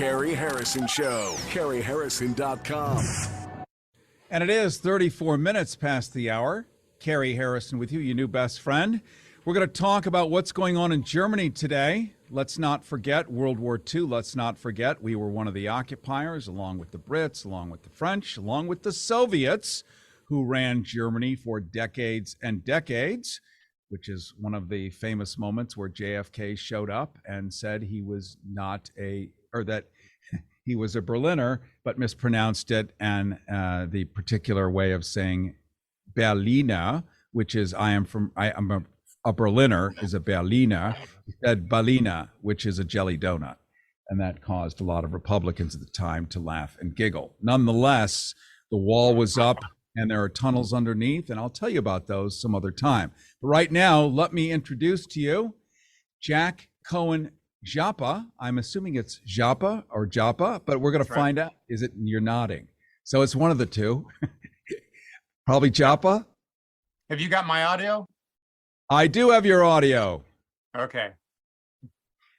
Cary Harrison Show, CaryHarrison.com. And it is 34 minutes past the hour. Cary Harrison with you, your new best friend. We're going to talk about what's going on in Germany today. Let's not forget World War II. Let's not forget we were one of the occupiers, along with the Brits, along with the French, along with the Soviets, who ran Germany for decades and decades, which is one of the famous moments where JFK showed up and said he was not that he was a Berliner, but mispronounced it. And the particular way of saying Berliner, which is I'm a Berliner, is a Berliner. He said Berliner, which is a jelly donut. And that caused a lot of Republicans at the time to laugh and giggle. Nonetheless, the wall was up and there are tunnels underneath, and I'll tell you about those some other time. But right now, let me introduce to you Jack Cohen-Joppa. I'm assuming it's Joppa or Joppa, but we're going to find out. Is it? You're nodding. So it's one of the two. Probably Joppa. Have you got my audio? I do have your audio. Okay.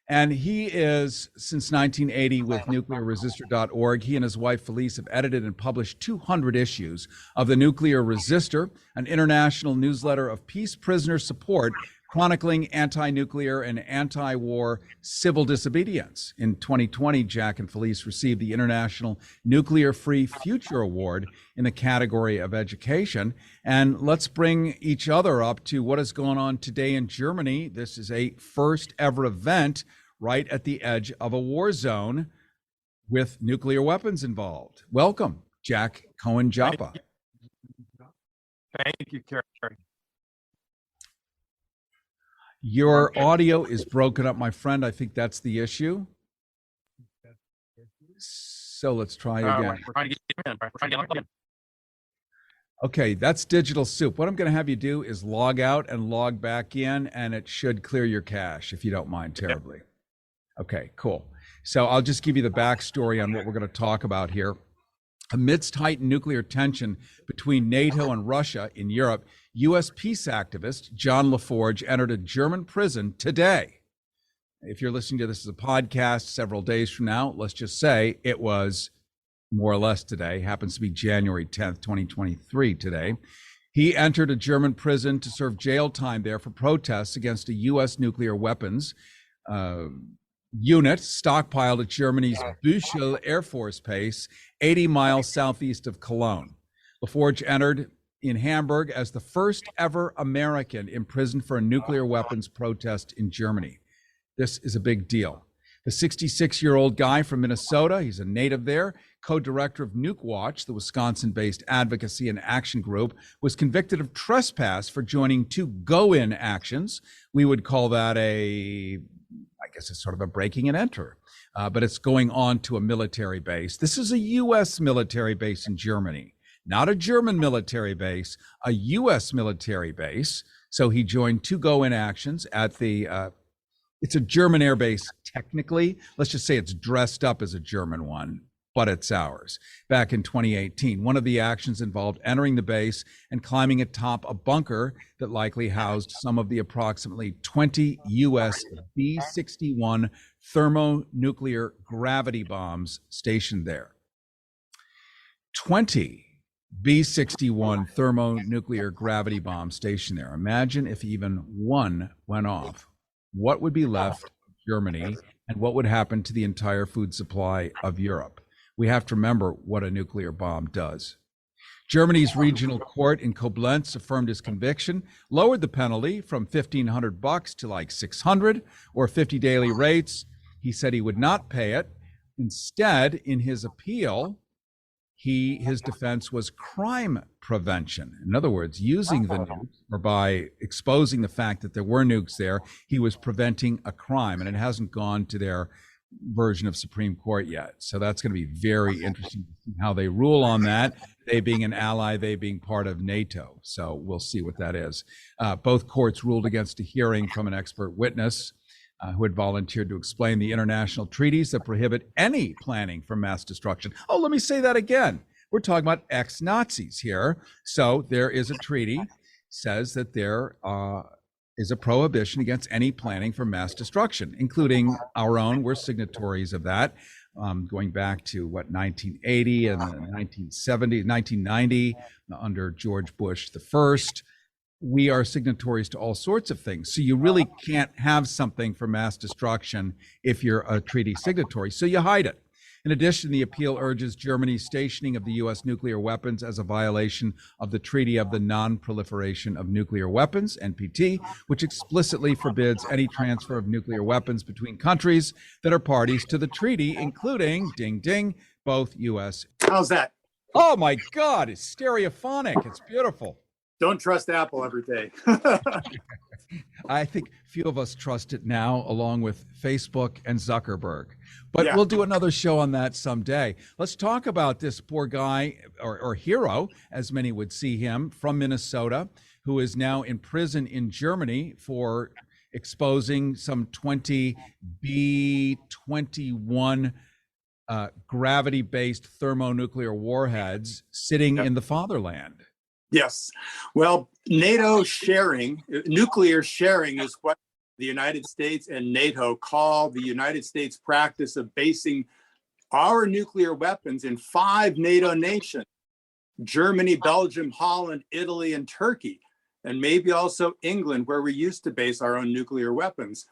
And he is, since 1980, with nuclearresistor.org. He and his wife, Felice, have edited and published 200 issues of the Nuclear Resistor, an international newsletter of peace prisoner support chronicling anti-nuclear and anti-war civil disobedience. In 2020, Jack and Felice received the International Nuclear Free Future Award in the category of education. And let's bring each other up to what is going on today in Germany. This is a first ever event right at the edge of a war zone with nuclear weapons involved. Welcome, Jack Cohen-Joppa. Thank you, Cary. Your audio is broken up, my friend. I think that's the issue. So let's try again. We're trying to get in. Okay, that's digital soup. What I'm going to have you do is log out and log back in, and it should clear your cache, if you don't mind terribly. Okay, cool. So I'll just give you the backstory on what we're going to talk about here. Amidst heightened nuclear tension between NATO and Russia in Europe, U.S. peace activist John LaForge entered a German prison today. If you're listening to this as a podcast several days from now, let's just say it was more or less today, happens to be January 10th, 2023 today. He entered a German prison to serve jail time there for protests against a U.S. nuclear weapons unit stockpiled at Germany's Büchel Air Force Base, 80 miles southeast of Cologne. LaForge entered in Hamburg as the first ever American imprisoned for a nuclear weapons protest in Germany. This is a big deal. The 66-year-old guy from Minnesota, he's a native there, co-director of Nuke Watch, the Wisconsin-based advocacy and action group, was convicted of trespass for joining two go-in actions. We would call that I guess it's sort of a breaking and enter, but it's going on to a military base. This is a U.S. military base in Germany, not a German military base, a U.S. military base. So he joined two go-in actions at it's a German air base technically. Let's just say it's dressed up as a German one, but it's ours. Back in 2018, one of the actions involved entering the base and climbing atop a bunker that likely housed some of the approximately 20 U.S. B-61 thermonuclear gravity bombs stationed there. 20 B-61 thermonuclear gravity bombs stationed there. Imagine if even one went off. What would be left of Germany and what would happen to the entire food supply of Europe? We have to remember what a nuclear bomb does. Germany's regional court in Koblenz affirmed his conviction, lowered the penalty from $1,500 to like $600 or 50 daily rates. He said he would not pay it. Instead, in his appeal, his defense was crime prevention. In other words, using the nukes, or by exposing the fact that there were nukes there, he was preventing a crime, and it hasn't gone to their version of Supreme Court yet. So that's going to be very interesting to see how they rule on that, they being an ally, they being part of NATO. So we'll see what that is. Both courts ruled against a hearing from an expert witness who had volunteered to explain the international treaties that prohibit any planning for mass destruction. Oh, let me say that again. We're talking about ex-Nazis here. So there is a treaty, says that there is a prohibition against any planning for mass destruction, including our own. We're signatories of that. going back to 1980 and 1970, 1990 under George Bush the first. We are signatories to all sorts of things. So you really can't have something for mass destruction if you're a treaty signatory. So you hide it. In addition, the appeal urges Germany's stationing of the U.S. nuclear weapons as a violation of the Treaty of the Non-Proliferation of Nuclear Weapons, NPT, which explicitly forbids any transfer of nuclear weapons between countries that are parties to the treaty, including, ding, ding, both U.S. How's that? Oh my God, it's stereophonic. It's beautiful. Don't trust Apple every day. I think few of us trust it now, along with Facebook and Zuckerberg. But Yeah. we'll do another show on that someday. Let's talk about this poor guy, or hero, as many would see him, from Minnesota, who is now in prison in Germany for exposing some 20 B-21 gravity-based thermonuclear warheads sitting in the fatherland. Yes. Well, NATO sharing, nuclear sharing is what the United States and NATO call the United States practice of basing our nuclear weapons in 5 NATO nations: Germany, Belgium, Holland, Italy, and Turkey, and maybe also England, where we used to base our own nuclear weapons.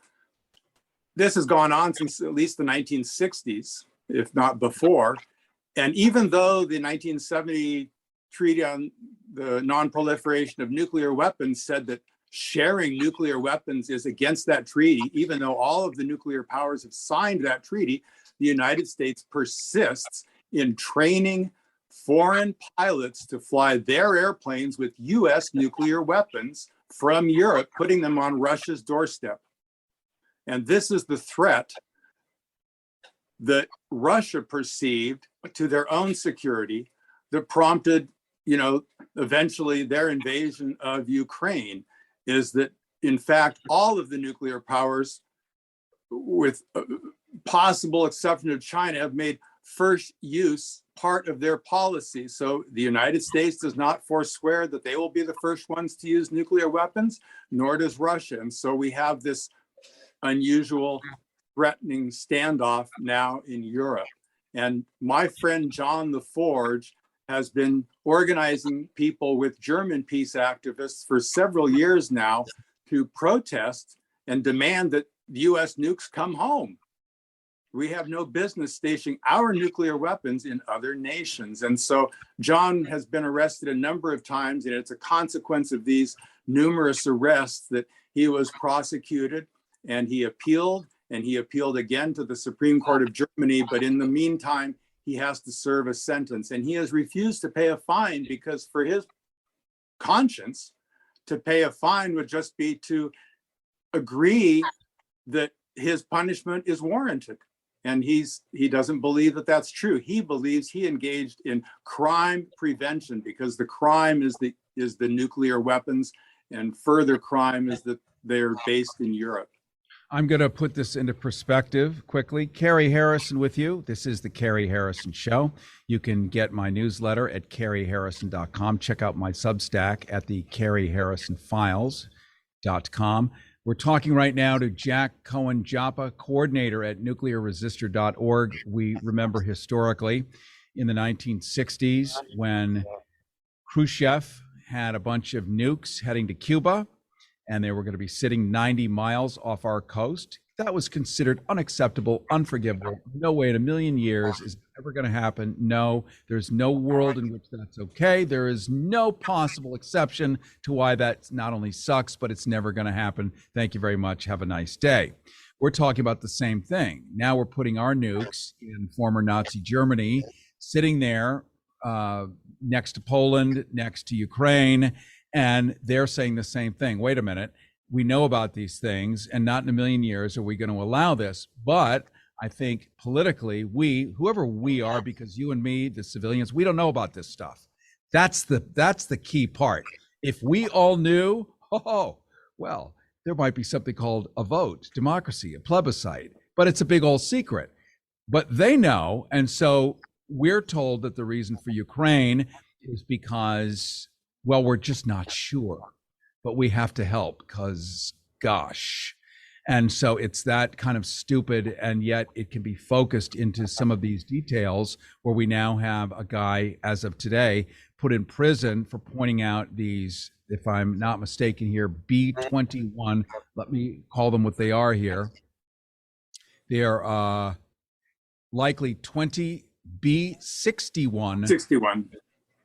This has gone on since at least the 1960s, if not before. And even though the 1970 Treaty on the Non-Proliferation of Nuclear Weapons said that sharing nuclear weapons is against that treaty, even though all of the nuclear powers have signed that treaty, the United States persists in training foreign pilots to fly their airplanes with US nuclear weapons from Europe, putting them on Russia's doorstep. And this is the threat that Russia perceived to their own security that prompted, eventually their invasion of Ukraine, is that, in fact, all of the nuclear powers, with possible exception of China, have made first use part of their policy. So the United States does not forswear that they will be the first ones to use nuclear weapons, nor does Russia. And so we have this unusual, threatening standoff now in Europe. And my friend John LaForge has been organizing people with German peace activists for several years now to protest and demand that the US nukes come home. We have no business stationing our nuclear weapons in other nations. And so John has been arrested a number of times, and it's a consequence of these numerous arrests that he was prosecuted, and he appealed again to the Supreme Court of Germany. But in the meantime, he has to serve a sentence, and he has refused to pay a fine, because for his conscience, to pay a fine would just be to agree that his punishment is warranted. And he doesn't believe that that's true. He believes he engaged in crime prevention, because the crime is the nuclear weapons, and further crime is that they're based in Europe. I'm going to put this into perspective quickly. Cary Harrison with you. This is the Cary Harrison Show. You can get my newsletter at caryharrison.com. Check out my Substack at the caryharrisonfiles.com. We're talking right now to Jack Cohen-Joppa, coordinator at nuclearresistor.org. We remember historically in the 1960s when Khrushchev had a bunch of nukes heading to Cuba, and they were going to be sitting 90 miles off our coast. That was considered unacceptable, unforgivable. No way in a million years is it ever going to happen. No, there's no world in which that's okay. There is no possible exception to why that not only sucks, but it's never going to happen. Thank you very much. Have a nice day. We're talking about the same thing. Now we're putting our nukes in former Nazi Germany, sitting there next to Poland, next to Ukraine, and they're saying the same thing. Wait a minute. We know about these things, and not in a million years are we going to allow this. But I think politically, whoever we are, because you and me, the civilians, we don't know about this stuff. That's the key part. If we all knew, well, there might be something called a vote, democracy, a plebiscite, but it's a big old secret. But they know, and so we're told that the reason for Ukraine is because, well, we're just not sure, but we have to help because, gosh. And so it's that kind of stupid, and yet it can be focused into some of these details where we now have a guy, as of today, put in prison for pointing out these, if I'm not mistaken here, B-21, let me call them what they are here. They are likely 20 B-61 61.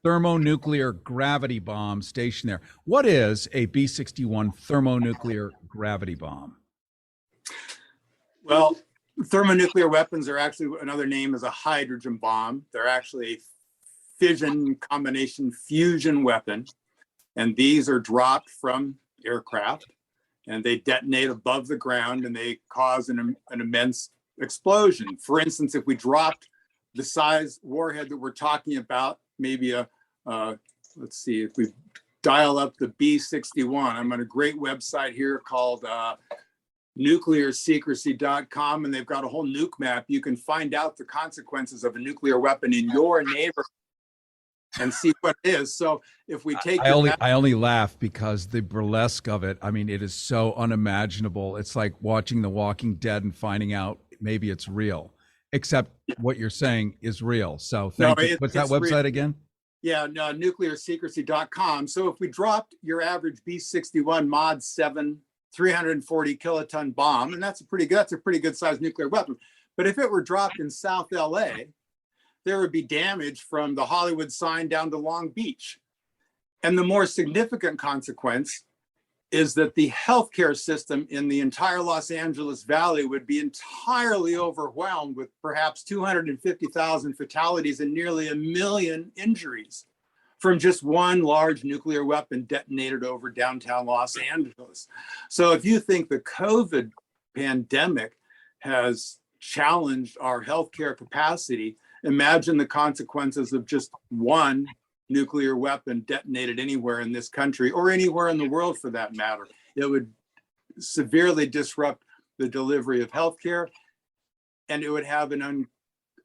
thermonuclear gravity bomb stationed there. What is a B-61 thermonuclear gravity bomb? Well, thermonuclear weapons are actually, another name is a hydrogen bomb. They're actually a fission combination fusion weapon. And these are dropped from aircraft and they detonate above the ground and they cause an immense explosion. For instance, if we dropped the size warhead that we're talking about, maybe let's see, if we dial up the B-61, I'm on a great website here called nuclearsecrecy.com, and they've got a whole nuke map. You can find out the consequences of a nuclear weapon in your neighborhood and see what it is. So if we take, I only laugh because the burlesque of it, I mean, it is so unimaginable. It's like watching The Walking Dead and finding out maybe it's real, except what you're saying is real. So thank you. What's that website real again? Yeah, no, nuclearsecrecy.com. So if we dropped your average B-61 Mod 7 340 kiloton bomb, and that's a pretty good sized nuclear weapon. But if it were dropped in South LA, there would be damage from the Hollywood sign down to Long Beach. And the more significant consequence is that the healthcare system in the entire Los Angeles Valley would be entirely overwhelmed with perhaps 250,000 fatalities and nearly 1 million injuries from just one large nuclear weapon detonated over downtown Los Angeles. So if you think the COVID pandemic has challenged our healthcare capacity, imagine the consequences of just one nuclear weapon detonated anywhere in this country or anywhere in the world for that matter. It would severely disrupt the delivery of healthcare, and it would have an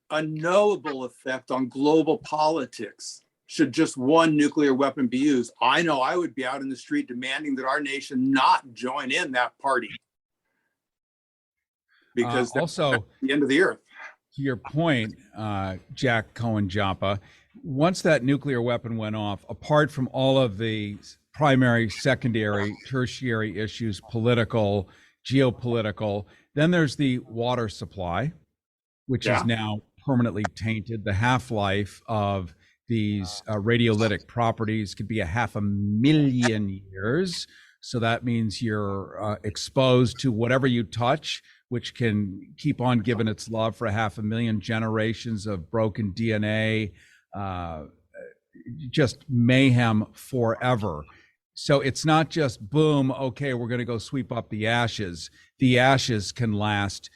unknowable effect on global politics should just one nuclear weapon be used. I know I would be out in the street demanding that our nation not join in that party, because that's also the end of the earth. To your point, Jack Cohen-Joppa, once that nuclear weapon went off, apart from all of the primary, secondary, tertiary issues, political, geopolitical, then there's the water supply, which is now permanently tainted. The half-life of these radiolytic properties could be 500,000 years. So that means you're exposed to whatever you touch, which can keep on giving its love for 500,000 generations of broken DNA, just mayhem forever. So it's not just boom, okay, we're going to go sweep up the ashes. The ashes can last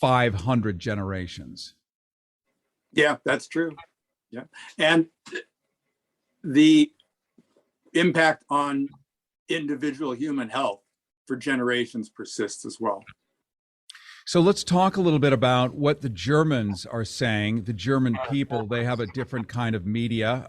500 generations. Yeah, that's true. Yeah. And the impact on individual human health for generations persists as well. So let's talk a little bit about what the Germans are saying. The German people, they have a different kind of media.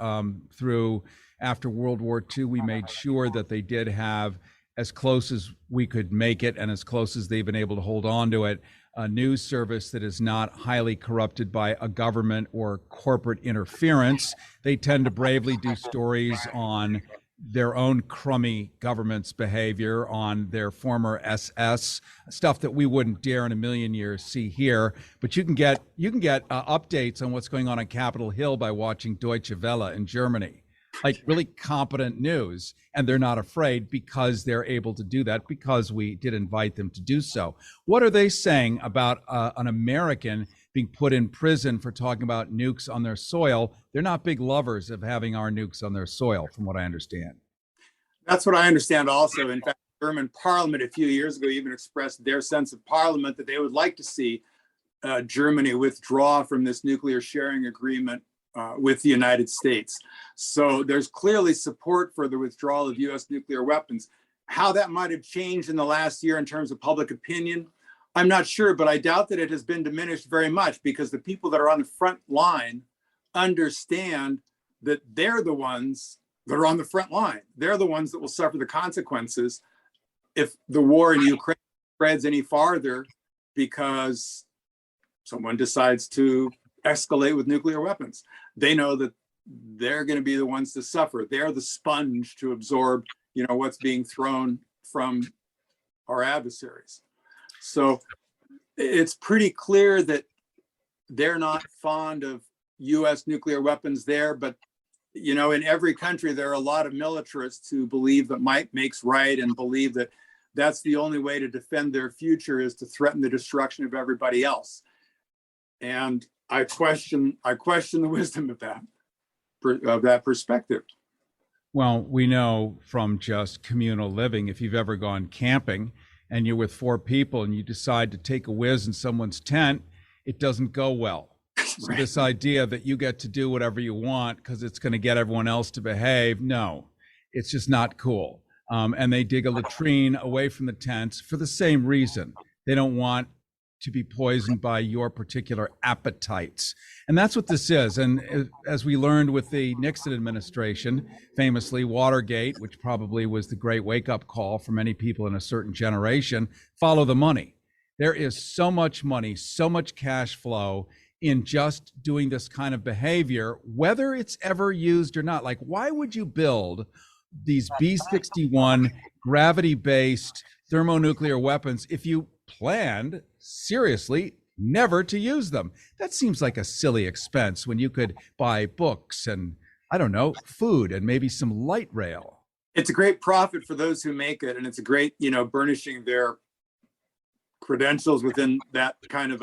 After World War II, we made sure that they did have, as close as we could make it and as close as they've been able to hold on to it, a news service that is not highly corrupted by a government or corporate interference. They tend to bravely do stories on their own crummy government's behavior, on their former SS, stuff that we wouldn't dare in a million years see here. But you can get updates on what's going on Capitol Hill by watching Deutsche Welle in Germany, like really competent news. And they're not afraid because they're able to do that because we did invite them to do so. What are they saying about an American being put in prison for talking about nukes on their soil? They're not big lovers of having our nukes on their soil, from what I understand. That's what I understand also. In fact, the German parliament a few years ago even expressed their sense of parliament that they would like to see Germany withdraw from this nuclear sharing agreement with the United States. So there's clearly support for the withdrawal of US nuclear weapons. How that might have changed in the last year in terms of public opinion, I'm not sure, but I doubt that it has been diminished very much because the people that are on the front line understand that they're the ones that are on the front line. They're the ones that will suffer the consequences if the war in Ukraine spreads any farther because someone decides to escalate with nuclear weapons. They know that they're going to be the ones to suffer. They're the sponge to absorb, what's being thrown from our adversaries. So it's pretty clear that they're not fond of US nuclear weapons there, but in every country, there are a lot of militarists who believe that might makes right and believe that that's the only way to defend their future is to threaten the destruction of everybody else. And I question the wisdom of that perspective. Well, we know from just communal living, if you've ever gone camping and you're with 4 people and you decide to take a whiz in someone's tent, it doesn't go well. So this idea that you get to do whatever you want because it's going to get everyone else to behave, no, it's just not cool. And they dig a latrine away from the tents for the same reason. They don't want to be poisoned by your particular appetites. And that's what this is. And as we learned with the Nixon administration, famously Watergate, which probably was the great wake-up call for many people in a certain generation, follow the money. There is so much money, so much cash flow in just doing this kind of behavior, whether it's ever used or not. Like, why would you build these B-61 gravity-based thermonuclear weapons if you planned, seriously, never to use them? That seems like a silly expense when you could buy books and, I don't know, food and maybe some light rail. It's a great profit for those who make it, and it's a great, burnishing their credentials within that kind of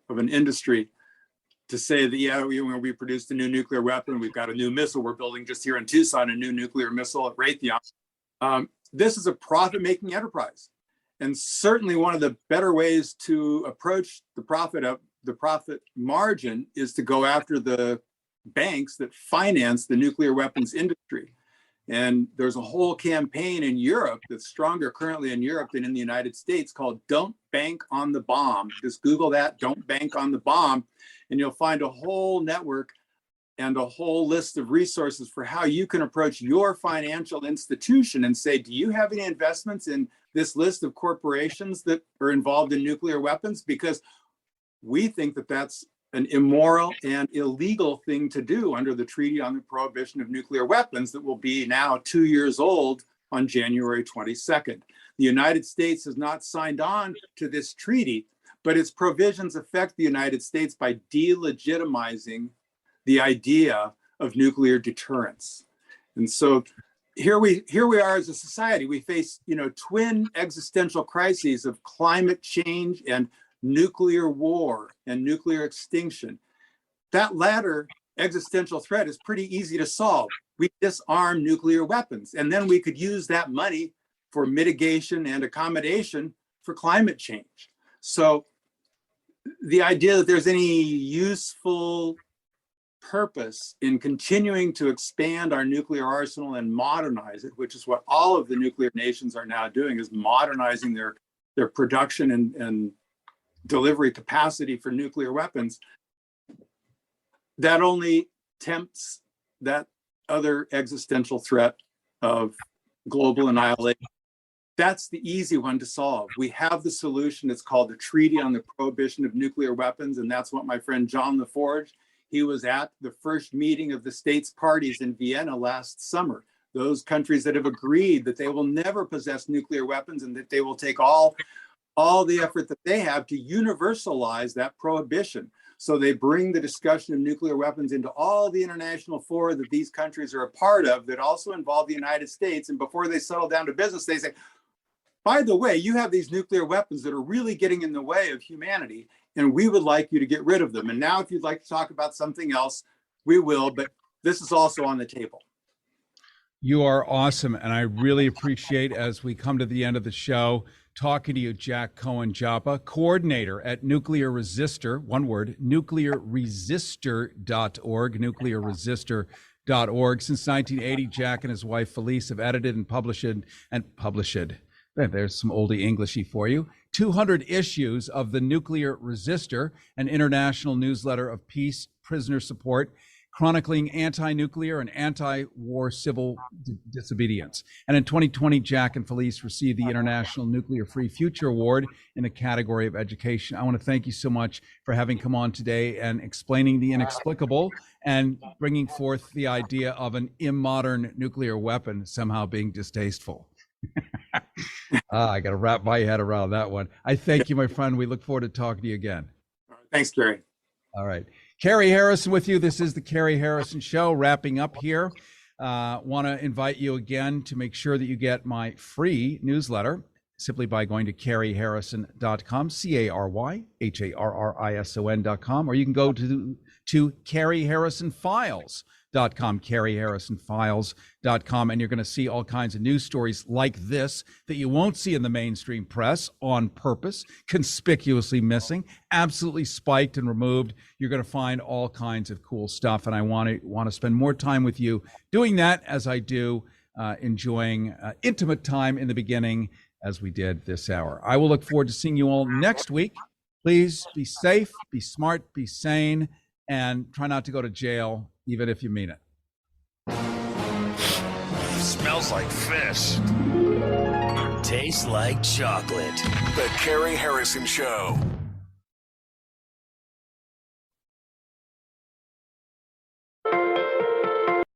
an industry to say that, we produced a new nuclear weapon, we've got a new missile we're building just here in Tucson, a new nuclear missile at Raytheon. This is a profit-making enterprise. And certainly one of the better ways to approach the profit margin is to go after the banks that finance the nuclear weapons industry. And there's a whole campaign in Europe that's stronger currently in Europe than in the United States called Don't Bank on the Bomb. Just Google that, Don't Bank on the Bomb, and you'll find a whole network and a whole list of resources for how you can approach your financial institution and say, do you have any investments in this list of corporations that are involved in nuclear weapons? Because we think that that's an immoral and illegal thing to do under the Treaty on the Prohibition of Nuclear Weapons that will be now 2 years old on January 22nd. The United States has not signed on to this treaty, but its provisions affect the United States by delegitimizing the idea of nuclear deterrence. And so here we are as a society. We face, twin existential crises of climate change and nuclear war and nuclear extinction. That latter existential threat is pretty easy to solve. We disarm nuclear weapons, and then we could use that money for mitigation and accommodation for climate change. So the idea that there's any useful purpose in continuing to expand our nuclear arsenal and modernize it, which is what all of the nuclear nations are now doing, is modernizing their production and delivery capacity for nuclear weapons, that only tempts that other existential threat of global annihilation. That's the easy one to solve. We have the solution. It's called the Treaty on the Prohibition of Nuclear Weapons, and that's what my friend John LaForge, he was at the first meeting of the states parties in Vienna last summer. Those countries that have agreed that they will never possess nuclear weapons and that they will take all the effort that they have to universalize that prohibition. So they bring the discussion of nuclear weapons into all the international fora that these countries are a part of that also involve the United States. And before they settle down to business, they say, by the way, you have these nuclear weapons that are really getting in the way of humanity, and we would like you to get rid of them. And now if you'd like to talk about something else, we will, but this is also on the table. You are awesome, and I really appreciate, as we come to the end of the show, talking to you, Jack Cohen-Joppa, coordinator at Nuclear Resistor, one word, nuclearresistor.org, nuclearresistor.org. Since 1980, Jack and his wife Felice have edited and published, there's some oldie Englishy for you, 200 issues of the Nuclear Resistor, an international newsletter of peace, prisoner support, chronicling anti-nuclear and anti-war civil disobedience. And in 2020, Jack and Felice received the International Nuclear Free Future Award in the category of education. I want to thank you so much for having come on today and explaining the inexplicable and bringing forth the idea of an immodern nuclear weapon somehow being distasteful. I got to wrap my head around that one. I thank you, my friend. We look forward to talking to you again. Thanks, Cary. All right. Cary Harrison with you. This is the Cary Harrison Show, wrapping up here. Want to invite you again to make sure that you get my free newsletter simply by going to caryharrison.com, CaryHarrison.com, or you can go to caryharrisonfiles.com, caryharrisonfiles.com, and you're going to see all kinds of news stories like this that you won't see in the mainstream press on purpose, conspicuously missing, absolutely spiked and removed. You're going to find all kinds of cool stuff, and I want to spend more time with you doing that as I do enjoying intimate time in the beginning as we did this hour. I will look forward to seeing you all next week. Please be safe, be smart, be sane, and try not to go to jail, even if you mean it. Smells like fish. Tastes like chocolate. The Cary Harrison Show.